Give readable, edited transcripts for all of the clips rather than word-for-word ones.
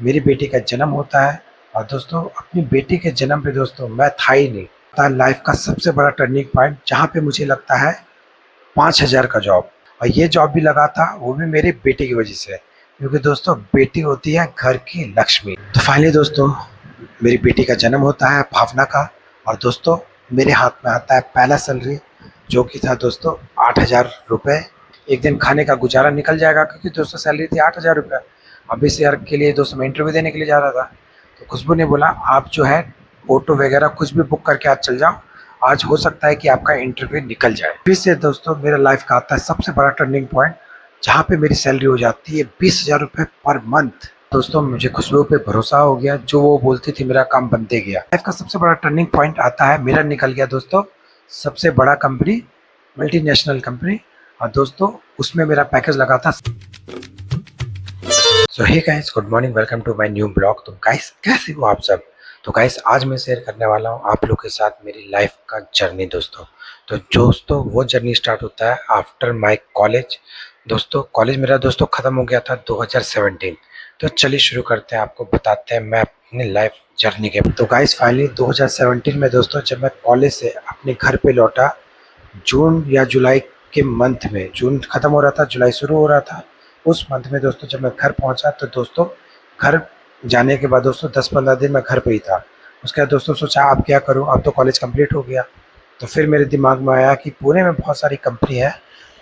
मेरी बेटी का जन्म होता है और दोस्तों अपनी बेटी के जन्म पे दोस्तों मैं था ही नहीं। था लाइफ का सबसे बड़ा टर्निंग पॉइंट जहाँ पे मुझे लगता है 5,000 का जॉब, और ये जॉब भी लगा था वो भी मेरी बेटी की वजह से, क्योंकि दोस्तों बेटी होती है घर की लक्ष्मी। तो फाइनली दोस्तों मेरी बेटी का जन्म होता है भावना का, और दोस्तों मेरे हाथ में आता है पहला सैलरी, जो कि था दोस्तों 8,000 रुपये। एक दिन खाने का गुजारा निकल जाएगा, क्योंकि दोस्तों सैलरी थी 8,000 रुपये। अब 20,000 के लिए दोस्तों मैं इंटरव्यू देने के लिए जा रहा था। तो खुशबू ने बोला आप जो है ऑटो वगैरह कुछ भी बुक करके आज चल जाओ, आज हो सकता है कि आपका इंटरव्यू निकल जाए। फिर से दोस्तों मेरा लाइफ का आता है सबसे बड़ा टर्निंग पॉइंट, जहाँ पे मेरी सैलरी हो जाती है 20,000 रुपये पर मंथ। दोस्तों मुझे खुशबू पे भरोसा हो गया, जो वो बोलती थी मेरा काम बनते गया। लाइफ का सबसे बड़ा टर्निंग पॉइंट आता है, मेरा निकल गया दोस्तों सबसे बड़ा कंपनी, मल्टीनेशनल कंपनी, और दोस्तों उसमें मेरा पैकेज लगा था। So hey guys, good morning, welcome to my new blog. तो गाइस कैसे हो आप सब? तो गाइस आज मैं शेयर करने वाला हूँ आप लोग के साथ मेरी लाइफ का जर्नी दोस्तों। तो दोस्तों वो जर्नी स्टार्ट होता है आफ्टर माय कॉलेज। दोस्तों कॉलेज मेरा दोस्तों ख़त्म हो गया था 2017। तो चलिए शुरू करते हैं, आपको बताते हैं मैं अपनी लाइफ जर्नी के। तो गाइस फाइनली 2017 में दोस्तों जब मैं कॉलेज से अपने घर पे लौटा, जून या जुलाई के मंथ में, जून ख़त्म हो रहा था जुलाई शुरू हो रहा था, उस मंथ में दोस्तों जब मैं घर पहुंचा तो दोस्तों घर जाने के बाद दोस्तों 10-15 दिन मैं घर पे ही था। उसके बाद दोस्तों सोचा अब क्या करूं, अब तो कॉलेज कंप्लीट हो गया। तो फिर मेरे दिमाग में आया कि पुणे में बहुत सारी कंपनी है,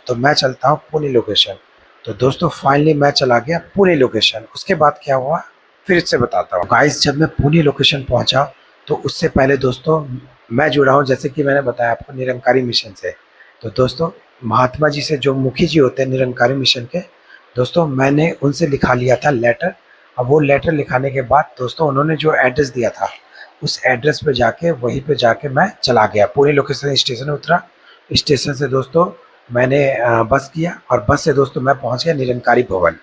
तो मैं चलता हूँ पुणे लोकेशन। तो दोस्तों फाइनली मैं चला गया पुणे लोकेशन। उसके बाद क्या हुआ फिर से बताता हूँ। गाइस जब मैं पुणे लोकेशन पहुँचा तो उससे पहले दोस्तों मैं जुड़ा हूँ, जैसे कि मैंने बताया आपको, निरंकारी मिशन से। तो दोस्तों महात्मा जी से, जो मुखी जी होते हैं निरंकारी मिशन के, दोस्तों मैंने उनसे लिखा लिया था लेटर। अब वो लेटर लिखाने के बाद दोस्तों उन्होंने जो एड्रेस दिया था उस एड्रेस पे जाके, वहीं पे जाके मैं चला गया पुणे लोकेशन। स्टेशन उतरा, स्टेशन से दोस्तों मैंने बस किया, और बस से दोस्तों मैं पहुंच गया निरंकारी भवन।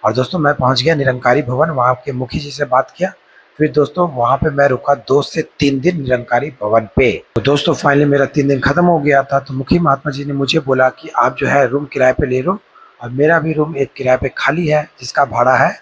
और दोस्तों मैं पहुंच गया निरंकारी भवन, वहाँ के मुखी जी से बात किया। फिर दोस्तों वहाँ पे मैं रुका 2 से 3 दिन निरंकारी भवन पे। तो दोस्तों फाइनली मेरा 3 दिन खत्म हो गया था। तो मुखी महात्मा जी ने मुझे बोला कि आप जो है रूम किराए पे ले लो, और मेरा भी रूम एक किराए पे खाली है, जिसका भाड़ा है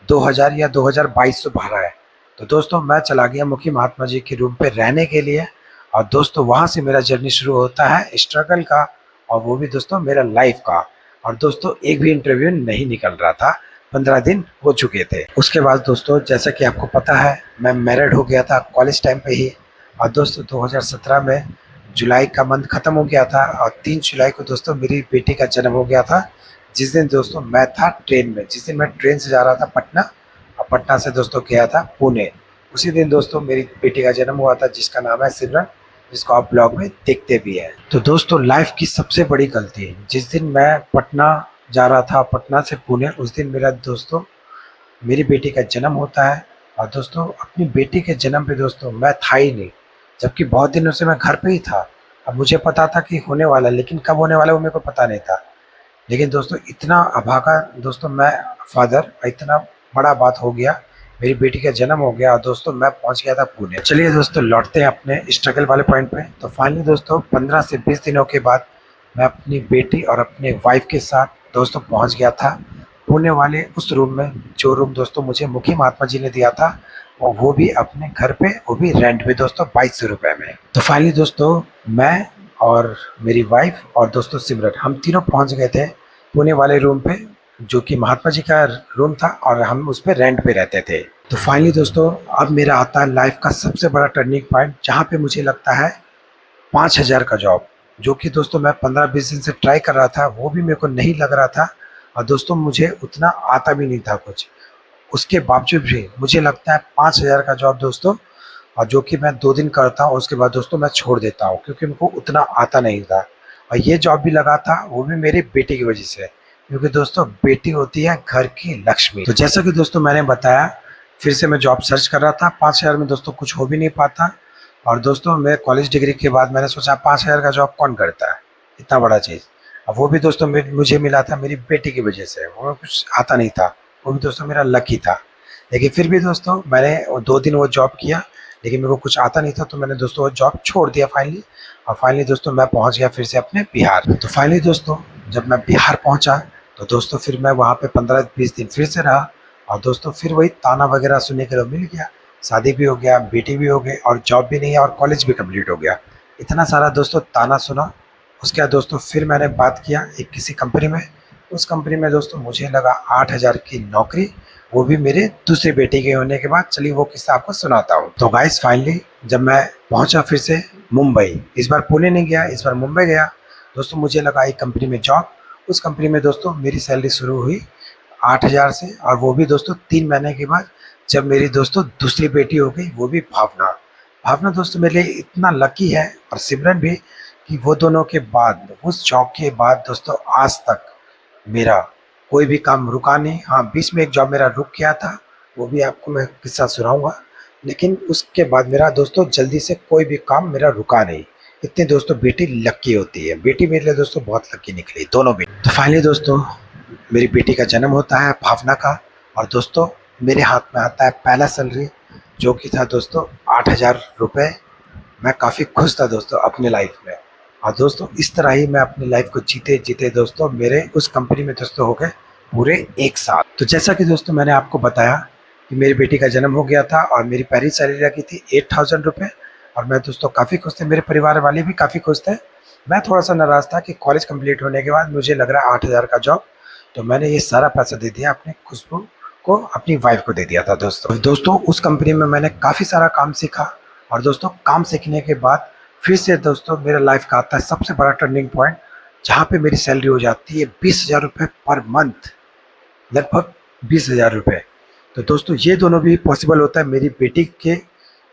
2,000 या 2,200 भाड़ा है। तो दोस्तों मैं चला गया मुखी महात्मा जी के रूम पे रहने के लिए। और दोस्तों वहाँ से मेरा जर्नी शुरू होता है स्ट्रगल का, और वो भी दोस्तों मेरा लाइफ का। और दोस्तों एक भी इंटरव्यू नहीं निकल रहा था, 15 दिन हो चुके थे। उसके बाद दोस्तों जैसा कि आपको पता है मैं मैरिड हो गया था कॉलेज टाइम पे ही। और दोस्तों 2017 में जुलाई का मंथ ख़त्म हो गया था, और 3 जुलाई को दोस्तों मेरी बेटी का जन्म हो गया था। जिस दिन दोस्तों मैं था ट्रेन में, जिस दिन मैं ट्रेन से जा रहा था पटना, और पटना से दोस्तों गया था पुणे, उसी दिन दोस्तों मेरी बेटी का जन्म हुआ था, जिसका नाम है सिमरन, जिसको आप ब्लॉग में देखते भी हैं। तो दोस्तों लाइफ की सबसे बड़ी गलती, जिस दिन मैं पटना जा रहा था, पटना से पुणे, उस दिन मेरा दोस्तों मेरी बेटी का जन्म होता है। और दोस्तों अपनी बेटी के जन्म पे दोस्तों मैं था ही नहीं, जबकि बहुत दिनों से मैं घर पे ही था। अब मुझे पता था कि होने वाला है, लेकिन कब होने वाला है वो मेरे को पता नहीं था। लेकिन दोस्तों इतना अभागा दोस्तों मैं फादर, इतना बड़ा बात हो गया, मेरी बेटी का जन्म हो गया, और दोस्तों मैं पहुंच गया था पुणे। चलिए दोस्तों लौटते हैं अपने स्ट्रगल वाले पॉइंट पे। तो फाइनली दोस्तों 15 से 20 दिनों के बाद मैं अपनी बेटी और अपने वाइफ के साथ दोस्तों पहुंच गया था पुणे वाले उस रूम में, जो रूम दोस्तों मुझे मुखी महात्मा जी ने दिया था, और वो भी अपने घर पे, वो भी रेंट पे दोस्तों 2200 रुपये में। तो फाइनली दोस्तों मैं और मेरी वाइफ और दोस्तों सिमरन, हम तीनों पहुंच गए थे पुणे वाले रूम पे, जो कि महात्मा जी का रूम था, और हम उस पे रेंट पे रहते थे। तो फाइनली दोस्तों अब मेरा आता है लाइफ का सबसे बड़ा टर्निंग पॉइंट, जहाँ पे मुझे लगता है 5,000 का जॉब, जो कि दोस्तों मैं 15-20 दिन से ट्राई कर रहा था, वो भी मेरे को नहीं लग रहा था। और दोस्तों मुझे उतना आता भी नहीं था कुछ, उसके बावजूद भी मुझे लगता है 5,000 का जॉब दोस्तों, और जो कि मैं 2 दिन करता हूँ, उसके बाद दोस्तों मैं छोड़ देता हूँ, क्योंकि मेरे को उतना आता नहीं था। और ये जॉब भी लगा था वो भी मेरी बेटी की वजह से, क्योंकि दोस्तों बेटी होती है घर की लक्ष्मी। तो जैसा कि दोस्तों मैंने बताया, फिर से मैं जॉब सर्च कर रहा था। 5,000 में दोस्तों कुछ हो भी नहीं पाता। और दोस्तों मैं कॉलेज डिग्री के बाद मैंने सोचा 5,000 का जॉब कौन करता है, इतना बड़ा चीज़। अब वो भी दोस्तों मुझे मिला था मेरी बेटी की वजह से, वो कुछ आता नहीं था, वो भी दोस्तों मेरा लकी था। लेकिन फिर भी दोस्तों मैंने 2 दिन वो जॉब किया, लेकिन मेरे को कुछ आता नहीं था, तो मैंने दोस्तों वो जॉब छोड़ दिया फाइनली। और फाइनली दोस्तों मैं पहुंच गया फिर से अपने बिहार। तो फाइनली दोस्तों जब मैं बिहार पहुंचा तो दोस्तों फिर मैं वहाँ पे 15-20 दिन फिर से रहा। और दोस्तों फिर वही ताना वगैरह सुनने के लिए मिल गया, शादी भी हो गया, बेटी भी हो गई और जॉब भी नहीं है और कॉलेज भी कंप्लीट हो गया। इतना सारा दोस्तों ताना सुना। उसके बाद दोस्तों फिर मैंने बात किया एक किसी कंपनी में। उस कंपनी में दोस्तों मुझे लगा 8,000 की नौकरी, वो भी मेरे दूसरे बेटे के होने के बाद। चलिए वो किस्सा आपको सुनाता हूँ। तो गाइस फाइनली जब मैं पहुंचा फिर से मुंबई, इस बार पुणे नहीं गया, इस बार मुंबई गया। दोस्तों मुझे लगा एक कंपनी में जॉब। उस कंपनी में दोस्तों मेरी सैलरी शुरू हुई 8,000 से, और वो भी दोस्तों 3 महीने के बाद, जब मेरी दोस्तों दूसरी बेटी हो गई, वो भी भावना। भावना दोस्तों मेरे लिए इतना लकी है, और सिमरन भी, कि वो दोनों के बाद, उस जॉब के बाद दोस्तों आज तक मेरा कोई भी काम रुका नहीं। हाँ, बीच में एक जॉब मेरा रुक गया था, वो भी आपको मैं किस्सा सुनाऊंगा। लेकिन उसके बाद मेरा दोस्तों जल्दी से कोई भी काम मेरा रुका नहीं। इतनी दोस्तों बेटी लकी होती है। बेटी मेरे लिए दोस्तों बहुत लकी निकली, दोनों बेटी। तो फाइनली दोस्तों मेरी बेटी का जन्म होता है भावना का, और दोस्तों मेरे हाथ में आता है पहला सैलरी, जो कि था दोस्तों 8,000 रुपये। मैं काफ़ी खुश था दोस्तों अपनी लाइफ में। और दोस्तों इस तरह ही मैं अपनी लाइफ को जीते जीते दोस्तों मेरे उस कंपनी में दोस्तों हो गए पूरे 1 साल। तो जैसा कि दोस्तों मैंने आपको बताया कि मेरी बेटी का जन्म हो गया था और मेरी पहली सैलरी लगी थी 8,000 रुपये, और मैं दोस्तों काफ़ी खुश थे, मेरे परिवार वाले भी काफ़ी खुश थे। मैं थोड़ा सा नाराज़ था कि कॉलेज कंप्लीट होने के बाद मुझे लग रहा है 8,000 का जॉब, तो मैंने ये सारा पैसा दे दिया अपने खुशबू को, अपनी वाइफ को दे दिया था दोस्तों उस कंपनी में मैंने काफ़ी सारा काम सीखा। और दोस्तों काम सीखने के बाद फिर से दोस्तों मेरा लाइफ का आता है सबसे बड़ा टर्निंग पॉइंट, जहाँ पे मेरी सैलरी हो जाती है 20,000 रुपये पर मंथ, लगभग 20,000 रुपये। तो दोस्तों ये दोनों भी पॉसिबल होता है मेरी बेटी के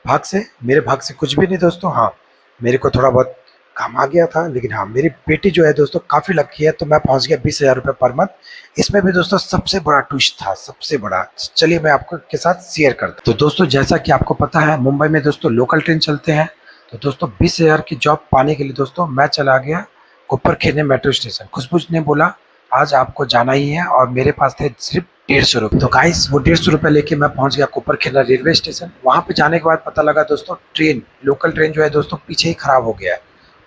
भाग से। मेरे भाग से कुछ भी नहीं दोस्तों। हाँ, मेरे को थोड़ा बहुत काम आ गया था, लेकिन हाँ मेरी बेटी जो है दोस्तों काफ़ी लकी है, तो मैं पहुंच गया 20,000 रुपये पर मंथ। इसमें भी दोस्तों सबसे बड़ा ट्विस्ट था, सबसे बड़ा। चलिए मैं आपको के साथ शेयर करता हूँ। तो दोस्तों जैसा कि आपको पता है मुंबई में दोस्तों लोकल ट्रेन चलते हैं। तो दोस्तों 20,000 की जॉब पाने के लिए दोस्तों मैं चला गया कोपरखेरने मेट्रो स्टेशन। खुशबू ने बोला आज आपको जाना ही है, और मेरे पास थे सिर्फ 150 रुपये। तो गाइस वो 150 रुपये लेके मैं पहुंच गया कोपरखेरना रेलवे स्टेशन। वहां पे जाने के बाद पता लगा दोस्तों ट्रेन, लोकल ट्रेन जो है दोस्तों पीछे ही खराब हो गया है।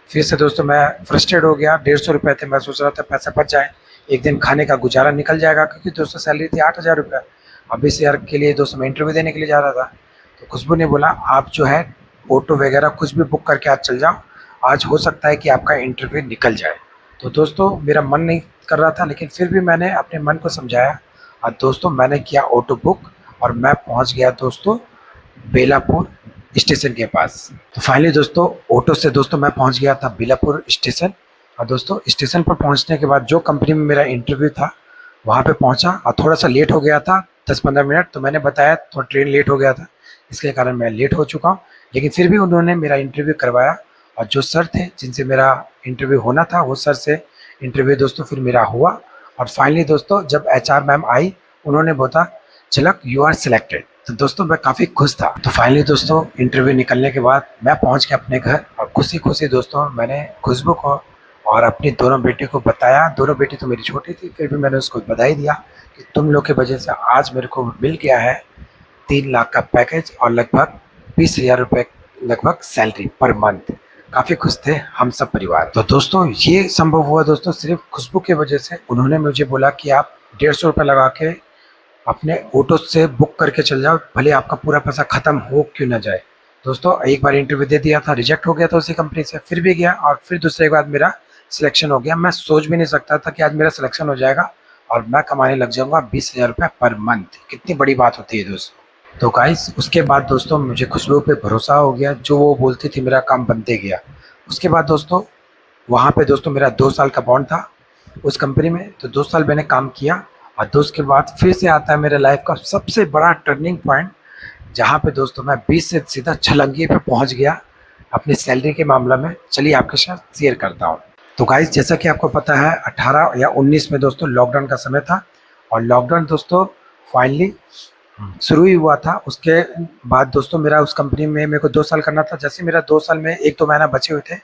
फिर से दोस्तों मैं फ्रस्ट्रेट हो गया। 150 रुपये थे, मैं सोच रहा था पैसा बच जाए, एक दिन खाने का गुजारा निकल जाएगा, क्योंकि दोस्तों सैलरी थी 8,000 रुपये। अब 20,000 के लिए दोस्तों मैं इंटरव्यू देने के लिए जा रहा था। तो खुशबू ने बोला आप जो है ऑटो वगैरह कुछ भी बुक करके आज चल जाओ, आज हो सकता है कि आपका इंटरव्यू निकल जाए। तो दोस्तों मेरा मन नहीं कर रहा था, लेकिन फिर भी मैंने अपने मन को समझाया, और दोस्तों मैंने किया ऑटो बुक, और मैं पहुंच गया दोस्तों बेलापुर स्टेशन के पास। तो फाइनली दोस्तों ऑटो से दोस्तों मैं पहुंच गया था बेलापुर स्टेशन। और दोस्तों स्टेशन पर पहुंचने के बाद जो कंपनी में मेरा इंटरव्यू था वहां पे पहुंचा, और थोड़ा सा लेट हो गया था 10-15 मिनट। तो मैंने बताया थोड़ा ट्रेन लेट हो गया था, इसके कारण मैं लेट हो चुका हूँ, लेकिन फिर भी उन्होंने मेरा इंटरव्यू करवाया। और जो सर थे जिनसे मेरा इंटरव्यू होना था, वो सर से इंटरव्यू दोस्तों फिर मेरा हुआ। और फाइनली दोस्तों जब HR मैम आई, उन्होंने बोला झलक यू आर सिलेक्टेड। तो दोस्तों मैं काफ़ी खुश था। तो फाइनली दोस्तों इंटरव्यू निकलने के बाद मैं पहुंच गया अपने घर, और खुशी खुशी दोस्तों मैंने खुशबू को और अपनी दोनों बेटी को बताया। दोनों बेटी तो मेरी छोटी थी, फिर भी मैंने उसको बधाई दिया कि तुम लोग की वजह से आज मेरे को मिल गया है 3 लाख का पैकेज, और लगभग 20,000 रुपये लगभग सैलरी पर मंथ। काफ़ी खुश थे हम सब परिवार। तो दोस्तों ये संभव हुआ दोस्तों सिर्फ खुशबू की वजह से। उन्होंने मुझे बोला कि आप 150 रुपये लगा के अपने ऑटो से बुक करके चल जाओ, भले आपका पूरा पैसा खत्म हो क्यों ना जाए। दोस्तों एक बार इंटरव्यू दे दिया था, रिजेक्ट हो गया था उसी कंपनी से, फिर भी गया, और फिर दूसरे के बाद मेरा सिलेक्शन हो गया। मैं सोच भी नहीं सकता था कि आज मेरा सिलेक्शन हो जाएगा और मैं कमाने लग जाऊंगा 20,000 रुपये पर मंथ। कितनी बड़ी बात होती है दोस्तों। तो गाइस उसके बाद दोस्तों मुझे खुशबू पे भरोसा हो गया, जो वो बोलती थी मेरा काम बनते गया। उसके बाद दोस्तों वहाँ पे दोस्तों मेरा 2 साल का बॉन्ड था उस कंपनी में। तो 2 साल मैंने काम किया, और दोस्त के बाद फिर से आता है मेरे लाइफ का सबसे बड़ा टर्निंग पॉइंट, जहाँ पे दोस्तों मैं 20 से सीधा छलंगी पे पहुँच गया अपनी सैलरी के मामला में। चलिए आपके साथ शेयर करता हूँ। तो गाइस जैसा कि आपको पता है 18 या 19 में दोस्तों लॉकडाउन का समय था, और लॉकडाउन दोस्तों फाइनली शुरू ही हुआ था। उसके बाद दोस्तों मेरा उस कंपनी में मेरे को 2 साल करना था। जैसे मेरा 2 साल में 1-2 महीना बचे हुए थे,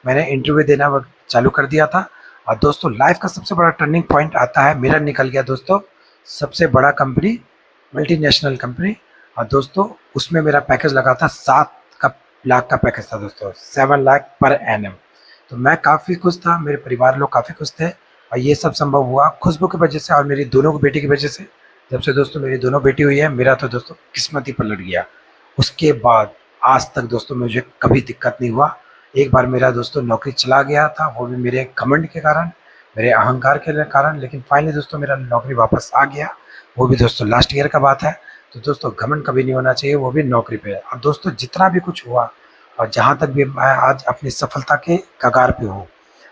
मैंने इंटरव्यू देना चालू कर दिया था। और दोस्तों लाइफ का सबसे बड़ा टर्निंग पॉइंट आता है, मेरा निकल गया दोस्तों सबसे बड़ा कंपनी, मल्टीनेशनल कंपनी। और दोस्तों उसमें मेरा पैकेज लगा था 7 लाख का पैकेज था दोस्तों, 7 लाख पर एनम। तो मैं काफ़ी खुश था, मेरे परिवार लोग काफ़ी खुश थे, और ये सब संभव हुआ खुशबू की वजह से और मेरी दोनों बेटी की वजह से। जब से दोस्तों मेरी दोनों बेटी हुई है, मेरा तो दोस्तों किस्मत ही पलट गया। उसके बाद आज तक दोस्तों मुझे कभी दिक्कत नहीं हुआ। एक बार मेरा दोस्तों नौकरी चला गया था, वो भी मेरे घमंड के कारण, मेरे अहंकार के कारण, लेकिन फाइनली दोस्तों मेरा नौकरी वापस आ गया। वो भी दोस्तों लास्ट ईयर का बात है। तो दोस्तों घमंड कभी नहीं होना चाहिए, वो भी नौकरी पे। अब दोस्तों जितना भी कुछ हुआ और जहाँ तक भी मैं आज अपनी सफलता के कगार पे हूँ,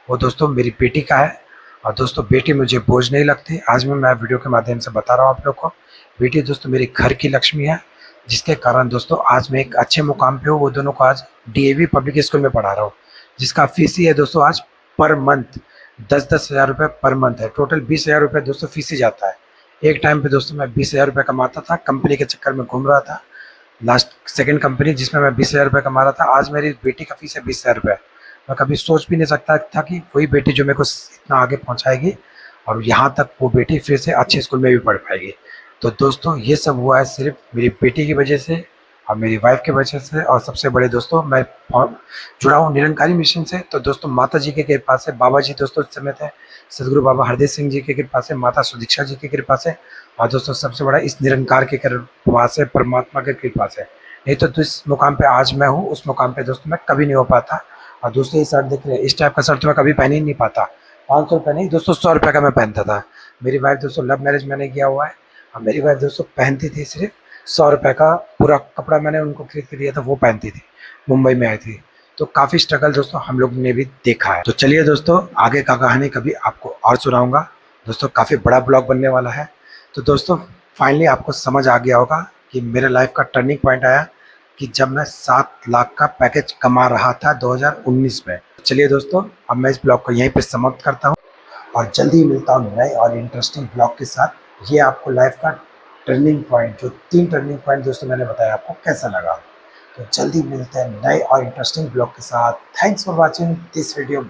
वो दोस्तों मेरी बेटी का है। और दोस्तों बेटी मुझे बोझ नहीं लगती। आज मैं वीडियो के माध्यम से बता रहा हूँ आप लोग को, बेटी दोस्तों मेरे घर की लक्ष्मी है, जिसके कारण दोस्तों आज मैं एक अच्छे मुकाम पे हूँ। वो दोनों को आज डीएवी पब्लिक स्कूल में पढ़ा रहा हूँ, जिसका फीस ही है दोस्तों आज पर मंथ 10-10 हज़ार रुपये पर मंथ है। टोटल 20 हज़ार रुपये दोस्तों फीस ही जाता है। एक टाइम पे दोस्तों मैं 20 हज़ार रुपये कमाता था, कंपनी के चक्कर में घूम रहा था। लास्ट सेकंड कंपनी जिसमें मैं 20 हज़ार रुपये कमा रहा था, आज मेरी बेटी का फीस है 20 हज़ार रुपये। मैं कभी सोच भी नहीं सकता था कि वही बेटी जो मेरे को इतना आगे पहुंचाएगी, और यहाँ तक वो बेटी फिर से अच्छे स्कूल में भी पढ़ पाएगी। तो दोस्तों ये सब हुआ है सिर्फ मेरी बेटी की वजह से और मेरी वाइफ की वजह से। और सबसे बड़े दोस्तों मैं जुड़ा हूँ निरंकारी मिशन से। तो दोस्तों माता जी की कृपा से, बाबा जी दोस्तों इस समय थे, सदगुरु बाबा हरदेव सिंह जी की कृपा से, माता सुदीक्षा जी की कृपा से, और दोस्तों सबसे बड़ा इस निरंकार की कृपा से, परमात्मा की कृपा से। नहीं तो इस मुकाम पे आज मैं हूँ, उस मुकाम पे दोस्तों मैं कभी नहीं हो पाता। और दोस्तों ये शर्ट देख रहे हैं, इस टाइप का शर्ट तो मैं कभी पहन ही नहीं पाता। 500 रुपये नहीं दोस्तों, 100 रुपये का मैं पहनता था। मेरी वाइफ दोस्तों लव मैरिज मैंने किया हुआ है, और मेरी वाइफ दोस्तों पहनती थी सिर्फ 100 रुपये का पूरा कपड़ा, मैंने उनको खरीद के दिया था, वो पहनती थी। मुंबई में आई थी। तो काफ़ी स्ट्रगल दोस्तों हम लोग ने भी देखा है। तो चलिए दोस्तों आगे का कहानी कभी आपको और सुनाऊंगा। दोस्तों काफ़ी बड़ा ब्लॉग बनने वाला है। तो दोस्तों फाइनली आपको समझ आ गया होगा कि मेरे लाइफ का टर्निंग पॉइंट आया कि जब मैं 7 लाख का पैकेज कमा रहा था 2019 में। चलिए दोस्तों अब मैं इस ब्लॉग को यहीं पे समाप्त करता हूँ, और जल्दी ही मिलता हूँ नए और इंटरेस्टिंग ब्लॉग के साथ। ये आपको लाइफ का टर्निंग पॉइंट, जो 3 टर्निंग पॉइंट दोस्तों मैंने बताया, आपको कैसा लगा। तो जल्दी मिलते हैं नए और इंटरेस्टिंग ब्लॉग के साथ। Thanks for watching this video.